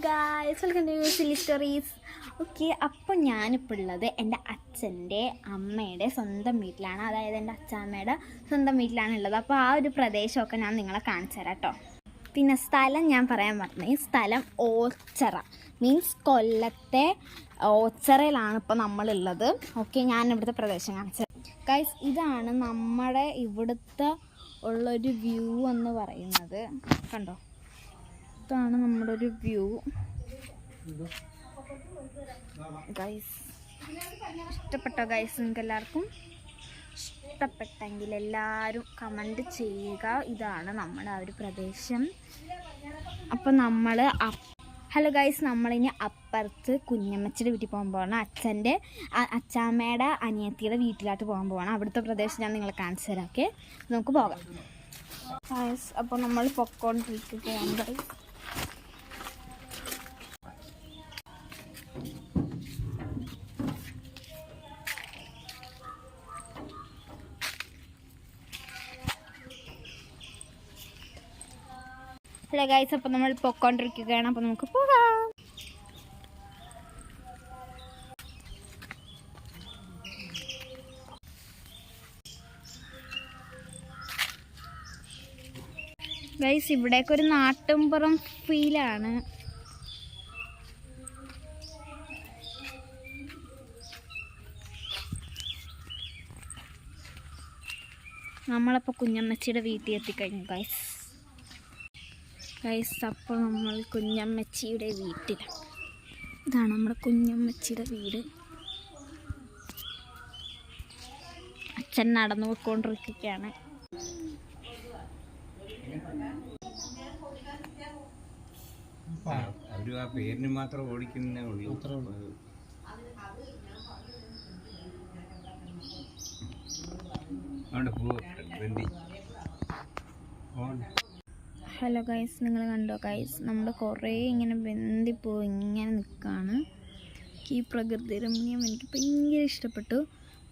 Guys, welcome to silly stories. Okay, അപ്പോൾ ഞാനിപ്പോൾ ഉള്ളത് എൻ്റെ അച്ഛൻ്റെ അമ്മയുടെ സ്വന്തം വീട്ടിലാണ്. അതായത് എൻ്റെ അച്ഛാമ്മയുടെ സ്വന്തം വീട്ടിലാണ് ഉള്ളത്. അപ്പോൾ ആ ഒരു പ്രദേശമൊക്കെ ഞാൻ നിങ്ങളെ കാണിച്ചു തരാം കേട്ടോ. പിന്നെ സ്ഥലം ഞാൻ പറയാൻ പറഞ്ഞത്, ഈ സ്ഥലം ഓച്ചിറ മീൻസ് കൊല്ലത്തെ ഓച്ചിറയിലാണ് ഇപ്പോൾ നമ്മളുള്ളത്. ഓക്കെ, ഞാൻ ഇവിടുത്തെ പ്രദേശം കാണിച്ചത്. ഗൈസ്, ഇതാണ് നമ്മുടെ ഇവിടുത്തെ ഉള്ളൊരു വ്യൂ എന്ന് പറയുന്നത്. കണ്ടോ, ഇതാണ് നമ്മുടെ ഒരു വ്യൂ. ഗൈസ്, ഇഷ്ടപ്പെട്ടോ ഗൈസ്? നിങ്ങൾക്ക് എല്ലാവർക്കും ഇഷ്ടപ്പെട്ടെങ്കിൽ എല്ലാവരും കമൻറ്റ് ചെയ്യുക. ഇതാണ് നമ്മുടെ ആ ഒരു പ്രദേശം. അപ്പോൾ നമ്മൾ ഹലോ ഗൈസ്, നമ്മളിനി അപ്പുറത്ത് കുഞ്ഞമ്മച്ചിയുടെ വീട്ടിൽ പോകാൻ പോകണം. അച്ചാമ്മയുടെ അനിയത്തിയുടെ വീട്ടിലോട്ട് പോകാൻ പോകണം. അവിടുത്തെ പ്രദേശം ഞാൻ നിങ്ങളെ കാണിച്ചു തരാം. ഓക്കെ, നമുക്ക് പോകാം ഗൈസ്. അപ്പോൾ നമ്മൾ പൊക്കോണ്ടിരിക്കുകയാണ് ഗൈസ്. ഹലോ ഗൈസ്, അപ്പോൾ നമ്മൾ പൊക്കോണ്ടിരിക്കുകയാണ്. അപ്പോൾ നമുക്ക് പോകാം. ഗൈസ്, ഇവിടേക്ക് ഒരു നാട്ടുംപുറം ഫീലാണ്. നമ്മളപ്പോൾ കുഞ്ഞമ്മച്ചിയുടെ വീട്ടിൽ എത്തിക്കഴിഞ്ഞു ഗൈസ്. അപ്പോൾ നമ്മൾ കുഞ്ഞമ്മച്ചിയുടെ വീട്ടിലാണ്. ഇതാണ് നമ്മുടെ കുഞ്ഞമ്മച്ചിയുടെ വീട്. അച്ഛൻ നടന്നു പോയിക്കൊണ്ടിരിക്കുകയാണ്. അവര് ആ പേരിന് മാത്രം ഓടിക്കുന്നേ ഉള്ളൂ. ഹലോ ഗൈസ്, നിങ്ങൾ കണ്ടോ ഗൈസ്? നമ്മൾ കുറേ ഇങ്ങനെ ബന്ധിപ്പോയി ഇങ്ങനെ നിൽക്കുകയാണ്. ഈ പ്രകൃതി രമണീയം എനിക്ക് ഭയങ്കര ഇഷ്ടപ്പെട്ടു.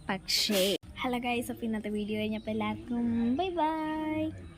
പക്ഷേ ഹലോ ഗൈസ്, അപ്പോൾ ഇന്നത്തെ വീഡിയോ കഴിഞ്ഞപ്പോൾ എല്ലാവർക്കും ബൈ ബൈ.